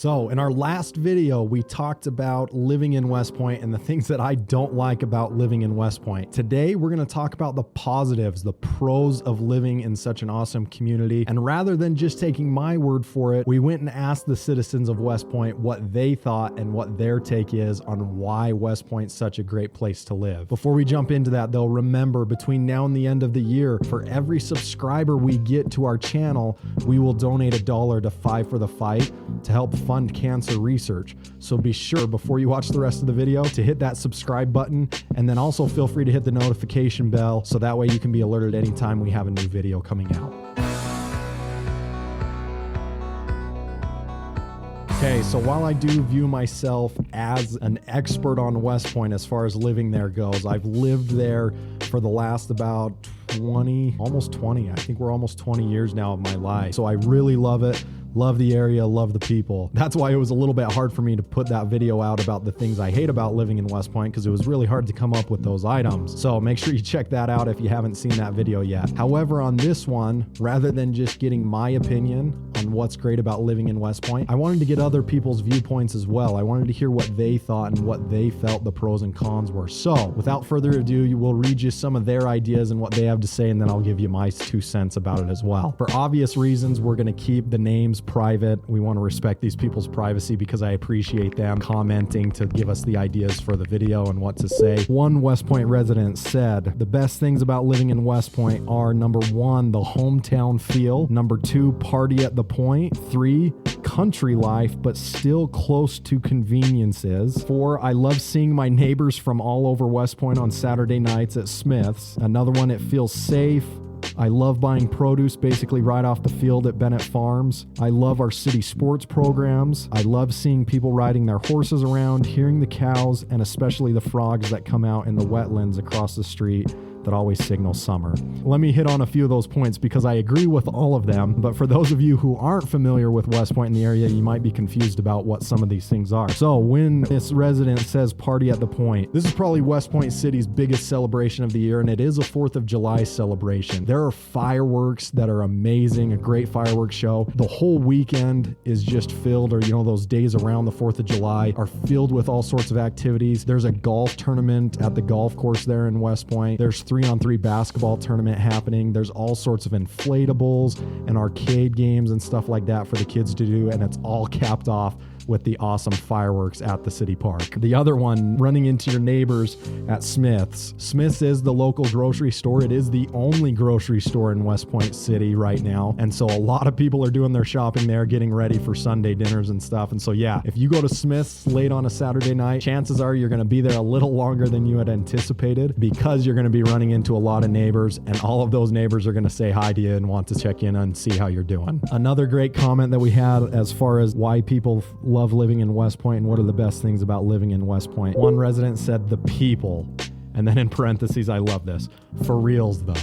So in our last video, we talked about living in West Point and the things that I don't like about living in West Point. Today, we're going to talk about the positives, the pros of living in such an awesome community. And rather than just taking my word for it, we went and asked the citizens of West Point what they thought and what their take is on why West Point's such a great place to live. Before we jump into that though, remember between now and the end of the year, for every subscriber we get to our channel, we will donate $1 to Five for the Fight to help fund cancer research. So be sure before you watch the rest of the video to hit that subscribe button, and then also feel free to hit the notification bell so that way you can be alerted anytime we have a new video coming out. Okay, so while I do view myself as an expert on West Point as far as living there goes, I've lived there for the last about 20, almost 20. I think we're almost 20 years now of my life. So I really love it. Love the area, love the people. That's why it was a little bit hard for me to put that video out about the things I hate about living in West Point, because it was really hard to come up with those items. So make sure you check that out if you haven't seen that video yet. However, on this one, rather than just getting my opinion on what's great about living in West Point, I wanted to get other people's viewpoints as well. I wanted to hear what they thought and what they felt the pros and cons were. So without further ado, we'll read you some of their ideas and what they have to say, and then I'll give you my 2 cents about it as well. For obvious reasons, we're going to keep the names private. We want to respect these people's privacy because I appreciate them commenting to give us the ideas for the video and what to say. One West Point resident said, the best things about living in West Point are number 1, the hometown feel. Number 2, party at the point. 3, country life, but still close to conveniences. 4, I love seeing my neighbors from all over West Point on Saturday nights at Smith's. Another one, it feels safe. I love buying produce basically right off the field at Bennett Farms. I love our city sports programs. I love seeing people riding their horses around, hearing the cows, and especially the frogs that come out in the wetlands across the street that always signal summer. Let me hit on a few of those points because I agree with all of them, but for those of you who aren't familiar with West Point in the area, you might be confused about what some of these things are. So when this resident says party at the point, this is probably West Point City's biggest celebration of the year, and it is a 4th of July celebration. There are fireworks that are amazing, a great fireworks show. The whole weekend is just filled, or those days around the 4th of July are filled with all sorts of activities. There's a golf tournament at the golf course there in West Point. There's 3-on-3 basketball tournament happening. There's all sorts of inflatables and arcade games and stuff like that for the kids to do, and it's all capped off with the awesome fireworks at the city park. The other one, running into your neighbors at Smith's. Smith's is the local grocery store. It is the only grocery store in West Point City right now. And so a lot of people are doing their shopping there, getting ready for Sunday dinners and stuff. And so yeah, if you go to Smith's late on a Saturday night, chances are you're going to be there a little longer than you had anticipated, because you're going to be running into a lot of neighbors, and all of those neighbors are going to say hi to you and want to check in and see how you're doing. Another great comment that we had as far as why people love living in West Point and what are the best things about living in West Point. One resident said the people, and then in parentheses, I love this, for reals though.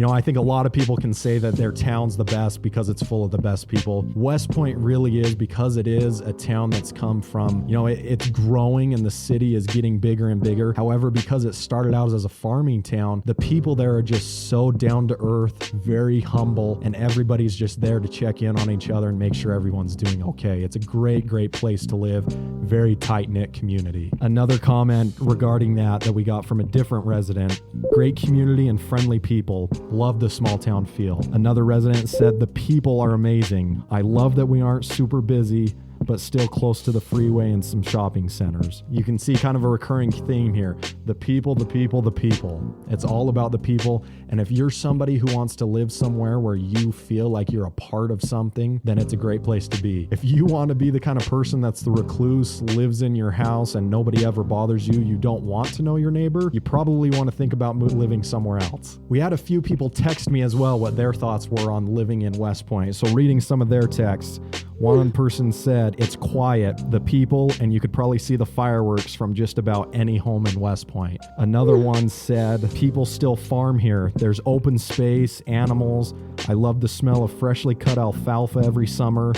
I think a lot of people can say that their town's the best because it's full of the best people. West Point really is, because it is a town that's come from, it's growing and the city is getting bigger and bigger. However, because it started out as a farming town, the people there are just so down to earth, very humble, and everybody's just there to check in on each other and make sure everyone's doing okay. It's a great, great place to live. Very tight-knit community. Another comment regarding that we got from a different resident, great community and friendly people. Love the small town feel. Another resident said the people are amazing. I love that we aren't super busy, but still close to the freeway and some shopping centers. You can see kind of a recurring theme here. The people, the people, the people. It's all about the people. And if you're somebody who wants to live somewhere where you feel like you're a part of something, then it's a great place to be. If you want to be the kind of person that's the recluse, lives in your house and nobody ever bothers you, you don't want to know your neighbor, you probably want to think about living somewhere else. We had a few people text me as well what their thoughts were on living in West Point. So reading some of their texts, one person said, it's quiet, the people, and you could probably see the fireworks from just about any home in West Point. Another one said, people still farm here. There's open space, animals. I love the smell of freshly cut alfalfa every summer.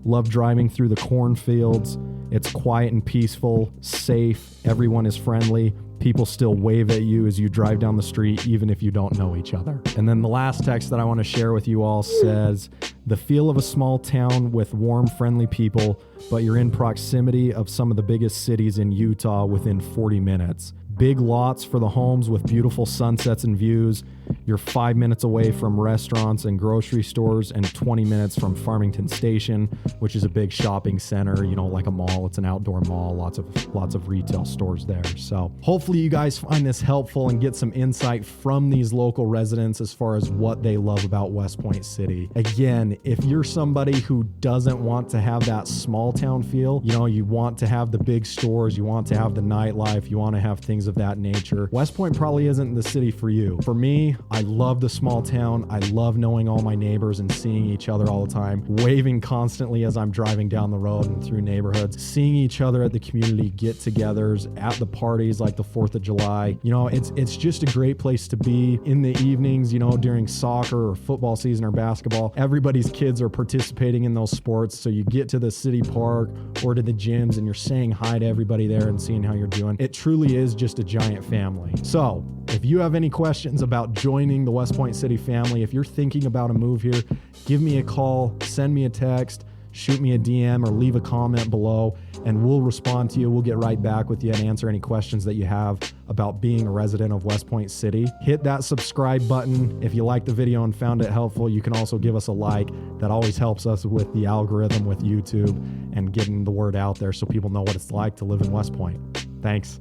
Love driving through the cornfields. It's quiet and peaceful, safe, everyone is friendly. People still wave at you as you drive down the street, even if you don't know each other. And then the last text that I want to share with you all says, the feel of a small town with warm, friendly people, but you're in proximity of some of the biggest cities in Utah within 40 minutes. Big lots for the homes with beautiful sunsets and views. You're 5 minutes away from restaurants and grocery stores and 20 minutes from Farmington Station, which is a big shopping center, you know, like a mall. It's an outdoor mall, lots of retail stores there. So hopefully you guys find this helpful and get some insight from these local residents as far as what they love about West Point City. Again, if you're somebody who doesn't want to have that small town feel, you know, you want to have the big stores, you want to have the nightlife, you want to have things of that nature, West Point probably isn't the city for you. For me, I love the small town. I love knowing all my neighbors and seeing each other all the time, waving constantly as I'm driving down the road and through neighborhoods, seeing each other at the community get-togethers, at the parties like the 4th of July. You know, it's just a great place to be in the evenings, you know, during soccer or football season or basketball. Everybody's kids are participating in those sports, so you get to the city park or to the gyms and you're saying hi to everybody there and seeing how you're doing. It truly is just a giant family. So if you have any questions about joining the West Point City family, if you're thinking about a move here, give me a call, send me a text, shoot me a DM, or leave a comment below, and we'll respond to you. We'll get right back with you and answer any questions that you have about being a resident of West Point City. Hit that subscribe button. If you liked the video and found it helpful, you can also give us a like. That always helps us with the algorithm with YouTube and getting the word out there so people know what it's like to live in West Point. Thanks.